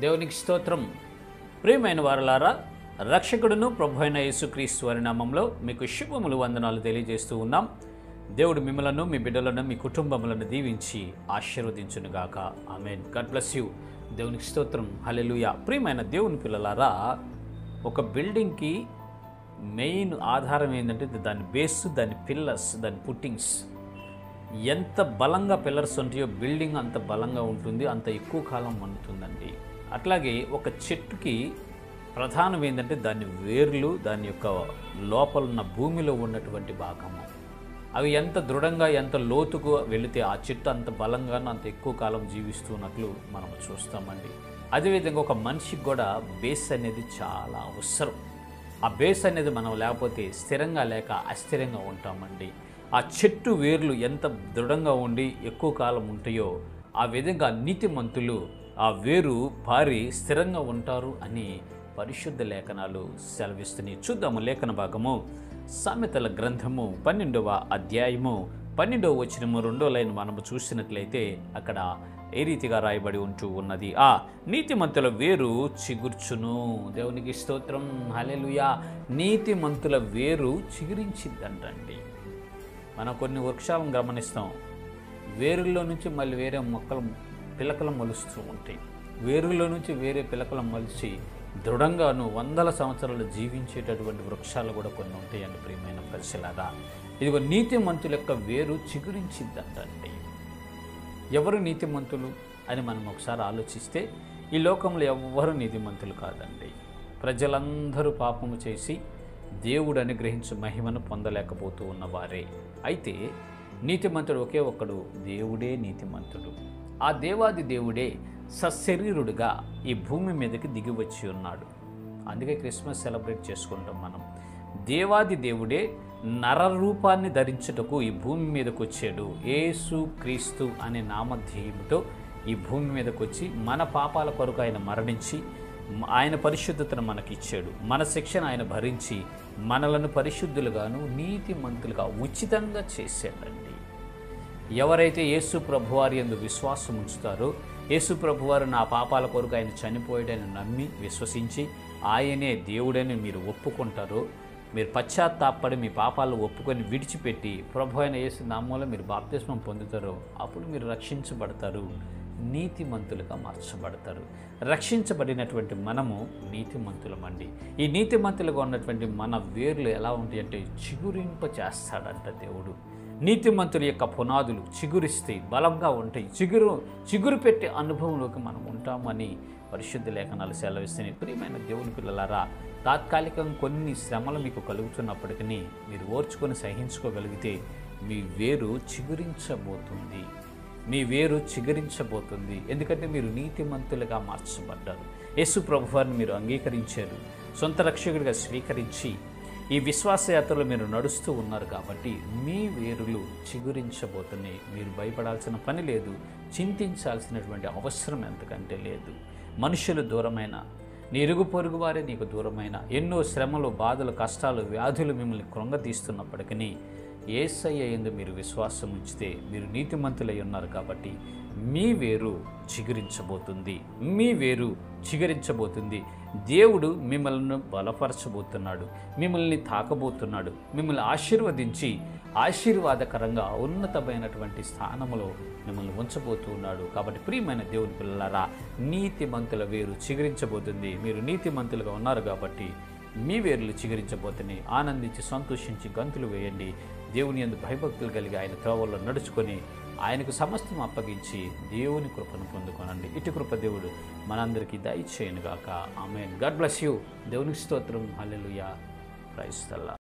దేవునికి స్తోత్రం. ప్రియమైన వారలారా, రక్షకుడును ప్రభు అయిన యేసుక్రీస్తు వారి నామంలో మీకు శుభములు వందనాలు తెలియజేస్తూ ఉన్నాం. దేవుడు మిమ్మలను, మీ బిడ్డలను, మీ కుటుంబములను దీవించి ఆశీర్వదించునుగాక. ఆమేన్. God bless you. దేవునికి స్తోత్రం. హల్లెలూయా. ప్రియమైన దేవుని పిల్లలారా, ఒక బిల్డింగ్కి మెయిన్ ఆధారం ఏంటంటే దాని బేస్, దాని పిల్లర్స్, దాని పుట్టింగ్స్. ఎంత బలంగా పిల్లర్స్ ఉంటాయో బిల్డింగ్ అంత బలంగా ఉంటుంది, అంత ఎక్కువ కాలం మన్నుతుందండి. అట్లాగే ఒక చెట్టుకి ప్రధానం ఏంటంటే దాని వేర్లు, దాని యొక్క లోపల ఉన్న భూమిలో ఉన్నటువంటి భాగము. అవి ఎంత దృఢంగా, ఎంత లోతుకు వెళితే ఆ చెట్టు అంత బలంగానూ అంత ఎక్కువ కాలం జీవిస్తున్నట్లు మనం చూస్తామండి. అదేవిధంగా ఒక మనిషికి కూడా బేస్ అనేది చాలా అవసరం. ఆ బేస్ అనేది మనం లేకపోతే స్థిరంగా లేక అస్థిరంగా ఉంటామండి. ఆ చెట్టు వేర్లు ఎంత దృఢంగా ఉండి ఎక్కువ కాలం ఉంటాయో ఆ విధంగా నీతిమంతులు ఆ వేరు పారి స్థిరంగా ఉంటారు అని పరిశుద్ధ లేఖనాలు సెలవిస్తున్నాయి. చూద్దాము లేఖన భాగము. సామెతల గ్రంథము 12వ అధ్యాయము 12వ వచనము 2వ లైన్ మనము చూసినట్లయితే అక్కడ ఏ రీతిగా రాయబడి ఉంటూ ఉన్నది. ఆ నీతిమంతుల వేరు చిగుర్చును. దేవునికి స్తోత్రం. హల్లెలూయా. నీతిమంతుల వేరు చిగురించిద్దంటండి. మనం కొన్ని వృక్షాలను గమనిస్తాం. వేరుల్లో నుంచి మళ్ళీ వేరే మొక్కలు, పిలకలు మొలుస్తూ ఉంటాయి. వేరుల్లో నుంచి వేరే పిలకలు మొలిచి దృఢంగాను వందల సంవత్సరాలు జీవించేటటువంటి వృక్షాలు కూడా కొన్ని ఉంటాయండి. ప్రియమైన పరిశీలన, ఇదిగో నీతిమంతుల యొక్క వేరు చిగురించిద్దంటండి. ఎవరు నీతిమంతులు అని మనం ఒకసారి ఆలోచిస్తే ఈ లోకంలో ఎవ్వరు నీతిమంతులు కాదండి. ప్రజలందరూ పాపము చేసి దేవుడు అనుగ్రహించు మహిమను పొందలేకపోతూ ఉన్నవారే. అయితే నీతిమంతుడు ఒకే ఒక్కడు, దేవుడే నీతిమంతుడు. ఆ దేవాది దేవుడే సశరీరుడుగా ఈ భూమి మీదకి దిగి వచ్చి ఉన్నాడు. అందుకే క్రిస్మస్ సెలబ్రేట్ చేసుకుంటాం మనం. దేవాది దేవుడే నర రూపాన్ని ధరించుటకు ఈ భూమి మీదకి వచ్చాడు. యేసు క్రీస్తు అనే నామధేయముతో ఈ భూమి మీదకి వచ్చి మన పాపాల కొరకు ఆయన మరణించి ఆయన పరిశుద్ధతను మనకిచ్చాడు. మన శిక్షను ఆయన భరించి మనలను పరిశుద్ధులుగాను నీతిమంతులుగా ఉచితంగా చేశాడండి. ఎవరైతే యేసు ప్రభువారి యందు విశ్వాసం ఉంచుతారో, యేసు ప్రభువారు నా పాపాల కొరకు ఆయన చనిపోయాడని నమ్మి విశ్వసించి ఆయనే దేవుడని మీరు ఒప్పుకుంటారో, మీరు పశ్చాత్తాపడి మీ పాపాలు ఒప్పుకొని విడిచిపెట్టి ప్రభు అయిన యేసు నామములో మీరు బాప్తిస్మం పొందుతారో అప్పుడు మీరు రక్షించబడతారు, నీతిమంతులుగా మార్చబడతారు. రక్షించబడినటువంటి మనము నీతిమంతులమండి. ఈ నీతిమంతులుగా ఉన్నటువంటి మన వేర్లు ఎలా ఉంటాయి అంటే చిగురింప చేస్తాడంట దేవుడు. నీతిమంతుల యొక్క పునాదులు చిగురిస్తాయి, బలంగా ఉంటాయి. చిగురు పెట్టే అనుభవంలోకి మనం ఉంటామని పరిశుద్ధ లేఖనాలు సెలవిస్తున్నాయి. ప్రియమైన దేవుని పిల్లలారా, తాత్కాలికంగా కొన్ని శ్రమలు మీకు కలుగుతున్నప్పటికీ మీరు ఓర్చుకొని సహించుకోగలిగితే మీ వేరు చిగురించబోతుంది. మీ వేరు చిగురించబోతుంది. ఎందుకంటే మీరు నీతిమంతులుగా మార్చబడ్డారు. యేసు ప్రభువారిని మీరు అంగీకరించారు, సొంత రక్షకుడిగా స్వీకరించి ఈ విశ్వాసయాత్రలో మీరు నడుస్తూ ఉన్నారు కాబట్టి మీ వేరులు చిగురించబోతున్నాయి. మీరు భయపడాల్సిన పని లేదు, చింతించాల్సినటువంటి అవసరం ఎంతకంటే లేదు. మనుషులు దూరమైన, నీ ఇరుగు పొరుగు వారే నీకు దూరమైన, ఎన్నో శ్రమలు, బాధలు, కష్టాలు, వ్యాధులు మిమ్మల్ని కృంగతీస్తున్నప్పటికీ యేసయ్య యందు మీరు విశ్వాసం ఉంచితే మీరు నీతిమంతులై ఉన్నారు కాబట్టి మీ వేరు చిగురించబోతుంది. మీ వేరు చిగురించబోతుంది. దేవుడు మిమ్మల్ని బలపరచబోతున్నాడు, మిమ్మల్ని తాకబోతున్నాడు, మిమ్మల్ని ఆశీర్వదించి ఆశీర్వాదకరంగా ఉన్నతమైనటువంటి స్థానంలో మిమ్మల్ని ఉంచబోతున్నాడు. కాబట్టి ప్రియమైన దేవుని పిల్లలారా, నీతిమంతుల వేరు చిగురించబోతుంది. మీరు నీతిమంతులుగా ఉన్నారు కాబట్టి మీ వేర్లు చిగురించబోతున్నాయి. ఆనందించి సంతోషించి గంతులు వేయండి. దేవుని యందు భయభక్తులు కలిగి ఆయన త్రోవల్లో నడుచుకొని ఆయనకు సమస్తం అప్పగించి దేవుని కృపను పొందుకోనండి. ఇటు కృప దేవుడు మనందరికీ దయచేయునుగాక. ఆమేన్. God bless you. దేవునికి స్తోత్రం. హల్లెలూయా. Praise the lord.